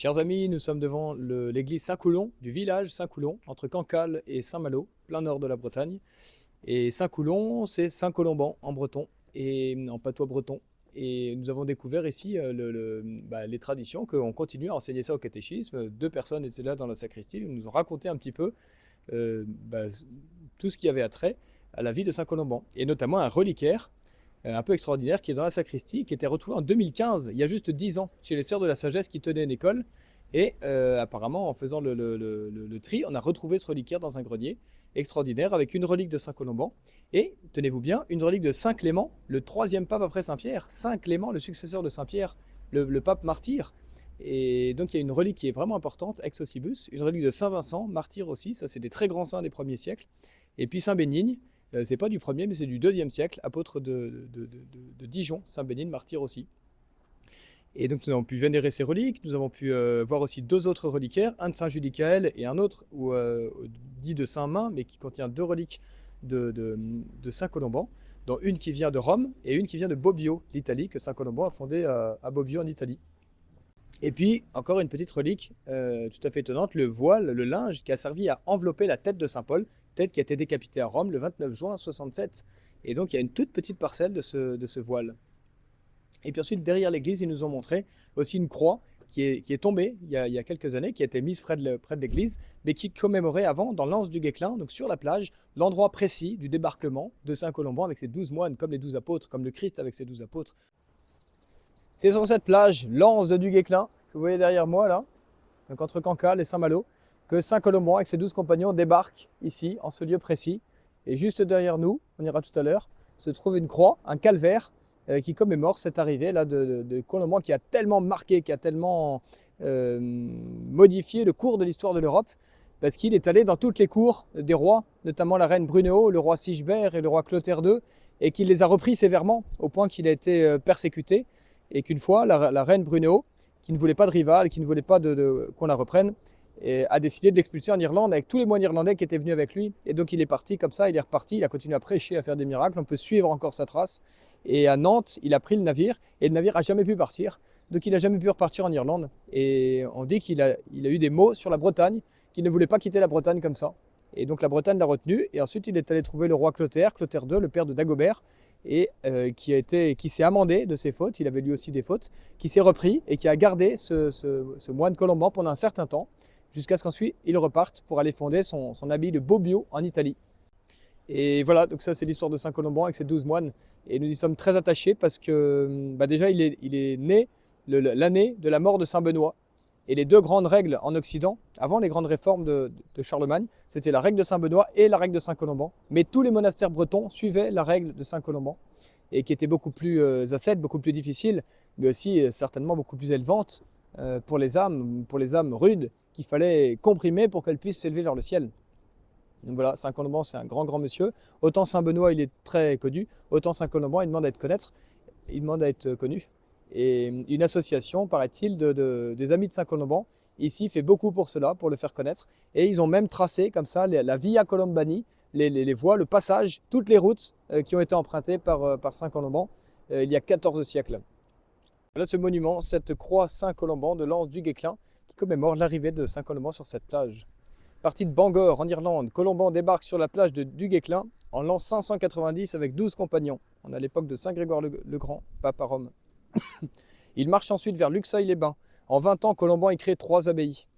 Chers amis, nous sommes devant l'église Saint-Coulon du village Saint-Coulon, entre Cancale et Saint-Malo, plein nord de la Bretagne. Et Saint-Coulon, c'est Saint-Colomban en breton et en patois breton. Et nous avons découvert ici les traditions, qu'on continue à enseigner ça au catéchisme. Deux personnes étaient là dans la sacristie, ils nous ont raconté un petit peu euh, bah, tout ce qui avait attrait à la vie de Saint-Colomban. Et notamment un reliquaire un peu extraordinaire qui est dans la sacristie, qui était retrouvé en 2015, il y a juste 10 ans, chez les Sœurs de la Sagesse qui tenaient une école. Et apparemment, en faisant le tri, on a retrouvé ce reliquaire dans un grenier extraordinaire avec une relique de Saint-Colomban. Et, tenez-vous bien, une relique de Saint Clément, le troisième pape après Saint-Pierre. Saint Clément, le successeur de Saint-Pierre, le pape martyr. Et donc il y a une relique qui est vraiment importante, ex Ossibus, une relique de Saint Vincent, martyr aussi, ça c'est des très grands saints des premiers siècles. Et puis Saint Bénigne, c'est pas du premier, mais c'est du deuxième siècle, apôtre de Dijon, Saint Bénigne, martyr aussi. Et donc nous avons pu vénérer ces reliques, nous avons pu voir aussi deux autres reliquaires, un de Saint Judicaël et un autre dit de Saint Main, mais qui contient deux reliques de Saint Colomban, dont une qui vient de Rome et une qui vient de Bobbio, l'Italie, que Saint Colomban a fondé à Bobbio en Italie. Et puis, encore une petite relique tout à fait étonnante, le voile, le linge qui a servi à envelopper la tête de Saint Paul, tête qui a été décapitée à Rome le 29 juin 67. Et donc, il y a une toute petite parcelle de ce voile. Et puis ensuite, derrière l'église, ils nous ont montré aussi une croix qui est tombée il y a quelques années, qui a été mise près de l'église, mais qui commémorait avant, dans l'anse du Guesclin, donc sur la plage, l'endroit précis du débarquement de Saint-Colomban avec ses 12 moines, comme les 12 apôtres, comme le Christ avec ses 12 apôtres. C'est sur cette plage, l'anse de Duguesclin, que vous voyez derrière moi là, donc entre Cancale et Saint-Malo, que Saint-Colomban avec ses 12 compagnons débarque ici, en ce lieu précis. Et juste derrière nous, on ira tout à l'heure, se trouve une croix, un calvaire, qui commémore cette arrivée là de Colomban qui a tellement marqué, qui a tellement modifié le cours de l'histoire de l'Europe, parce qu'il est allé dans toutes les cours des rois, notamment la reine Brunéhaut, le roi Sigebert et le roi Clotaire II, et qu'il les a repris sévèrement, au point qu'il a été persécuté, et qu'une fois, la reine Brunéhaut, qui ne voulait pas de rival, qui ne voulait pas qu'on la reprenne, et a décidé de l'expulser en Irlande avec tous les moines irlandais qui étaient venus avec lui. Et donc il est parti comme ça, il est reparti, il a continué à prêcher, à faire des miracles, on peut suivre encore sa trace. Et à Nantes, il a pris le navire, et le navire n'a jamais pu partir. Donc il n'a jamais pu repartir en Irlande. Et on dit qu'il a eu des mots sur la Bretagne, qu'il ne voulait pas quitter la Bretagne comme ça. Et donc la Bretagne l'a retenu, et ensuite il est allé trouver le roi Clotaire II, le père de Dagobert, et qui s'est amendé de ses fautes, il avait lui aussi des fautes, qui s'est repris et qui a gardé ce moine Colomban pendant un certain temps, jusqu'à ce qu'ensuite il reparte pour aller fonder son abbaye de Bobbio en Italie. Et voilà, donc ça c'est l'histoire de Saint Colomban avec ses 12 moines, et nous y sommes très attachés parce que déjà il est né l'année de la mort de Saint Benoît. Et les deux grandes règles en Occident, avant les grandes réformes de Charlemagne, c'était la règle de Saint Benoît et la règle de Saint Colomban. Mais tous les monastères bretons suivaient la règle de Saint Colomban, et qui était beaucoup plus ascète, beaucoup plus difficile, mais aussi certainement beaucoup plus élevante pour les âmes rudes, qu'il fallait comprimer pour qu'elles puissent s'élever vers le ciel. Donc voilà, Saint Colomban c'est un grand monsieur. Autant Saint Benoît il est très connu, autant Saint Colomban il demande à être connu. Et une association, paraît-il, des Amis de Saint-Colomban, ici, fait beaucoup pour cela, pour le faire connaître. Et ils ont même tracé, comme ça, la Via Colombani, les voies, le passage, toutes les routes qui ont été empruntées par Saint-Colomban il y a 14 siècles. Voilà ce monument, cette croix Saint-Colomban de l'anse du Guesclin, qui commémore l'arrivée de Saint-Colomban sur cette plage. Parti de Bangor, en Irlande, Colomban débarque sur la plage du Guesclin en l'an 590 avec 12 compagnons. On est à l'époque de Saint Grégoire le Grand, pape à Rome. Il marche ensuite vers Luxeuil-les-Bains. En 20 ans, Colomban y crée 3 abbayes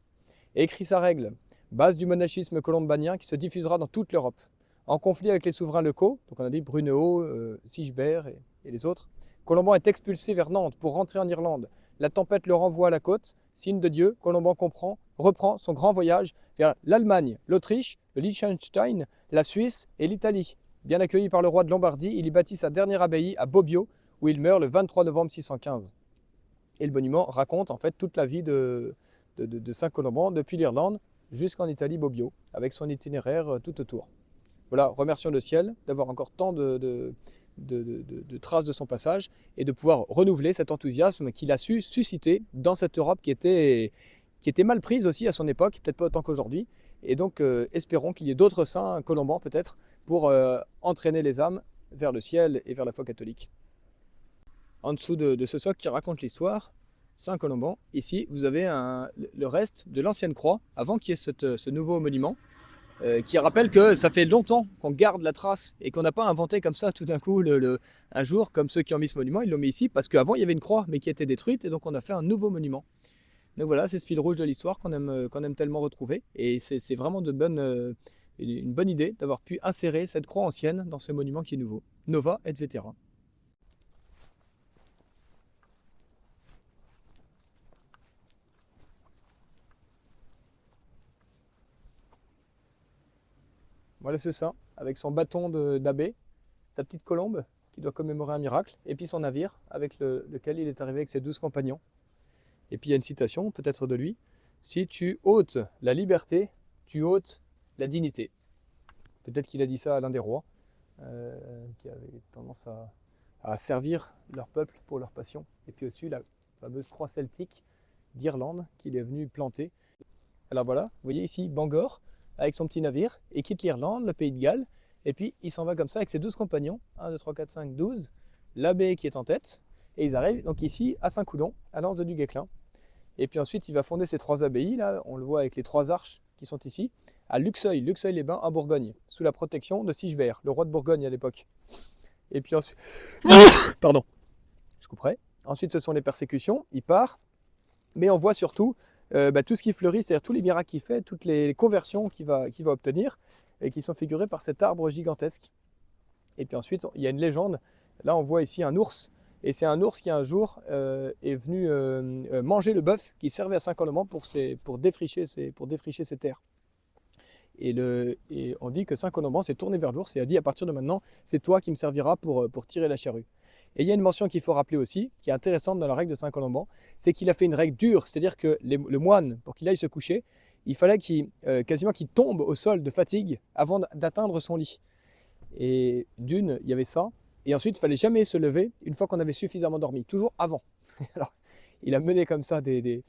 et écrit sa règle, base du monachisme colombanien qui se diffusera dans toute l'Europe. En conflit avec les souverains locaux, donc on a dit Brunéhaut, Sigebert et les autres, Colomban est expulsé vers Nantes pour rentrer en Irlande. La tempête le renvoie à la côte. Signe de Dieu, Colomban reprend son grand voyage vers l'Allemagne, l'Autriche, le Liechtenstein, la Suisse et l'Italie. Bien accueilli par le roi de Lombardie, il y bâtit sa dernière abbaye à Bobbio, où il meurt le 23 novembre 615. Et le monument raconte en fait toute la vie de Saint Colomban depuis l'Irlande jusqu'en Italie, Bobbio, avec son itinéraire tout autour. Voilà, remercions le ciel d'avoir encore tant de traces de son passage et de pouvoir renouveler cet enthousiasme qu'il a su susciter dans cette Europe qui était mal prise aussi à son époque, peut-être pas autant qu'aujourd'hui. Et donc espérons qu'il y ait d'autres saints Colomban peut-être pour entraîner les âmes vers le ciel et vers la foi catholique. En dessous de ce socle qui raconte l'histoire, Saint-Colomban. Ici, vous avez le reste de l'ancienne croix, avant qu'il y ait ce nouveau monument, qui rappelle que ça fait longtemps qu'on garde la trace et qu'on n'a pas inventé comme ça tout d'un coup un jour, comme ceux qui ont mis ce monument, ils l'ont mis ici, parce qu'avant il y avait une croix, mais qui était détruite, et donc on a fait un nouveau monument. Donc voilà, c'est ce fil rouge de l'histoire qu'on aime tellement retrouver, et c'est vraiment une bonne idée d'avoir pu insérer cette croix ancienne dans ce monument qui est nouveau. Nova et Vetera. Voilà ce saint, avec son bâton d'abbé, sa petite colombe qui doit commémorer un miracle, et puis son navire avec lequel il est arrivé avec ses 12 compagnons. Et puis il y a une citation, peut-être de lui: si tu ôtes la liberté, tu ôtes la dignité. Peut-être qu'il a dit ça à l'un des rois, qui avait tendance à servir leur peuple pour leur passion. Et puis au-dessus, la fameuse croix celtique d'Irlande qu'il est venu planter. Alors voilà, vous voyez ici Bangor, avec son petit navire, et quitte l'Irlande, le pays de Galles, et puis il s'en va comme ça avec ses 12 compagnons, 1, 2, 3, 4, 5, 12, l'abbé qui est en tête, et ils arrivent donc ici à Saint-Coudon, à l'anse de Duguesclin. Et puis ensuite il va fonder ces 3 abbayes, là on le voit avec les 3 arches qui sont ici, à Luxeuil-les-Bains en Bourgogne, sous la protection de Sigebert, le roi de Bourgogne à l'époque. Et puis ensuite, pardon, je couperai. Ensuite ce sont les persécutions, il part, mais on voit surtout tout ce qui fleurit, c'est-à-dire tous les miracles qu'il fait, toutes les conversions qu'il va obtenir, et qui sont figurées par cet arbre gigantesque. Et puis ensuite, il y a une légende. Là, on voit ici un ours, et c'est un ours qui un jour est venu manger le bœuf qui servait à Saint-Colomban pour défricher ses terres. Et on dit que Saint-Colomban s'est tourné vers l'ours et a dit: à partir de maintenant, c'est toi qui me serviras pour tirer la charrue. Et il y a une mention qu'il faut rappeler aussi, qui est intéressante dans la règle de Saint-Colomban, c'est qu'il a fait une règle dure, c'est-à-dire que le moine, pour qu'il aille se coucher, il fallait quasiment qu'il tombe au sol de fatigue avant d'atteindre son lit. Et d'une, il y avait ça, et ensuite il fallait jamais se lever une fois qu'on avait suffisamment dormi, toujours avant. Alors, il a mené comme ça des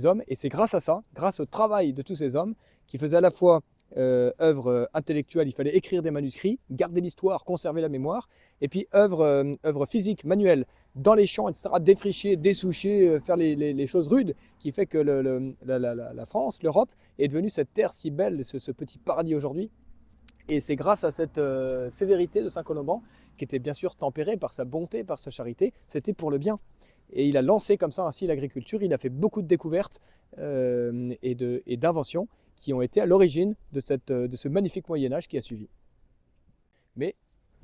hommes, et c'est grâce à ça, grâce au travail de tous ces hommes, qui faisaient à la fois œuvre intellectuelle, il fallait écrire des manuscrits, garder l'histoire, conserver la mémoire, et puis œuvre physique, manuelle, dans les champs, etc., défricher, dessoucher, faire les choses rudes, qui fait que la France, l'Europe, est devenue cette terre si belle, ce petit paradis aujourd'hui. Et c'est grâce à cette sévérité de Saint-Colomban, qui était bien sûr tempérée par sa bonté, par sa charité, c'était pour le bien. Et il a lancé comme ça ainsi l'agriculture, il a fait beaucoup de découvertes et d'inventions qui ont été à l'origine de ce magnifique Moyen-Âge qui a suivi. Mais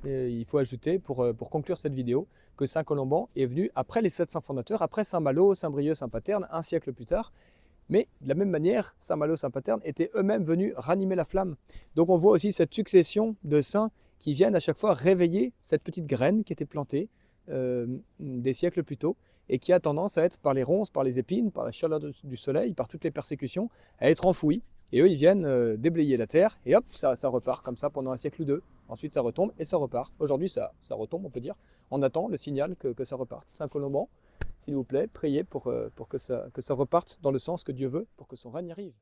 il faut ajouter, pour conclure cette vidéo, que Saint-Colomban est venu après les 7 saints fondateurs, après Saint-Malo, Saint-Brieuc, Saint-Paterne, un siècle plus tard. Mais de la même manière, Saint-Malo, Saint-Paterne étaient eux-mêmes venus ranimer la flamme. Donc on voit aussi cette succession de saints qui viennent à chaque fois réveiller cette petite graine qui était plantée des siècles plus tôt, et qui a tendance à être, par les ronces, par les épines, par la chaleur du soleil, par toutes les persécutions, à être enfouie. Et eux, ils viennent déblayer la terre, et hop, ça repart comme ça pendant un siècle ou deux. Ensuite, ça retombe et ça repart. Aujourd'hui, ça retombe, on peut dire. On attend le signal que ça reparte. Saint-Colomban, s'il vous plaît, priez pour que ça reparte dans le sens que Dieu veut, pour que son règne arrive.